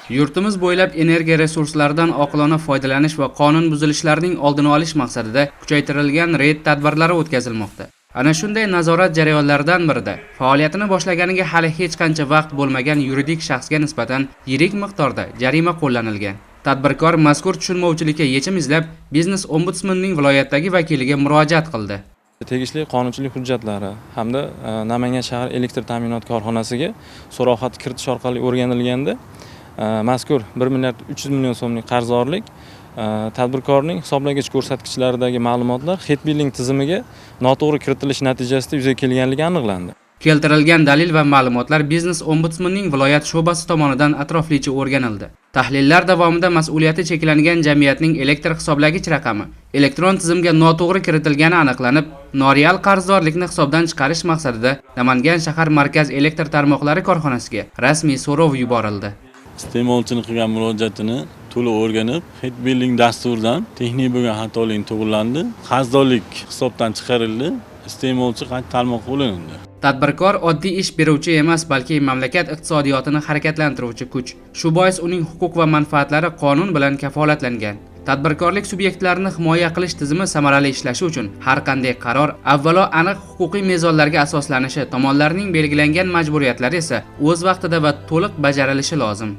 Yurtimiz bo'ylab energiya resurslaridan oqilona foydalanish va qonun buzilishlarning oldini olish maqsadida kuchaytirilgan reyd tadbirlari o'tkazilmoqda. Ana shunday nazorat jarayonlaridan birida faoliyatini boshlaganiga hali hech qancha vaqt bo'lmagan yuridik shaxsga nisbatan yirik miqdorda jarima qo'llanilgan. Tadbirkor mazkur tushunmovchilikka yechim izlab, biznes ombudsmanining viloyatdagi vakiliga murojaat qildi. Tegishli qonunchilik hujjatlari hamda Namangan shahar elektr ta'minot korxonasiga so'roqxat kiritish orqali o'rganilganda mazkur 1 milliard 300 million so'mlik qarzdorlik tadbirkorning hisoblagich ko'rsatkichlaridagi ma'lumotlar Xetbilling tizimiga noto'g'ri kiritilish natijasida yuzaga kelganligi aniqlandi. Keltirilgan dalil va ma'lumotlar biznes ombudsmanining viloyat sho'basi tomonidan atroflicha o'rganildi. Tahlillar davomida mas'uliyati cheklangan jamiyatning elektr hisoblagich raqami elektron tizimga noto'g'ri kiritilgani aniqlanib, noreal qarzdorlikni hisobdan chiqarish maqsadida Namangan shahar markaz elektr tarmoqlari korxonasiga rasmiy so'rov yuborildi. Iste'molchining qilgan murojaatini to'liq o'rganib, Xetbilling dasturidan texnik bo'lgan xatolik to'g'rilandi, qarzdorlik hisobdan chiqarildi, iste'molchi qayta tarmoqqa ulandi. Tadbirkor oddiy ish beruvchi emas, balki mamlakat iqtisodiyotini harakatlantiruvchi kuch. Shu bois uning huquq va manfaatlari qonun bilan kafolatlangan. Tadbirkorlik subyektlarini himoya qilish tizimi samarali ishlashi uchun har qanday qaror avvalo aniq huquqiy mezonlarga asoslanishi, tomonlarning belgilangan majburiyatlari esa o'z vaqtida va to'liq bajarilishi lozim.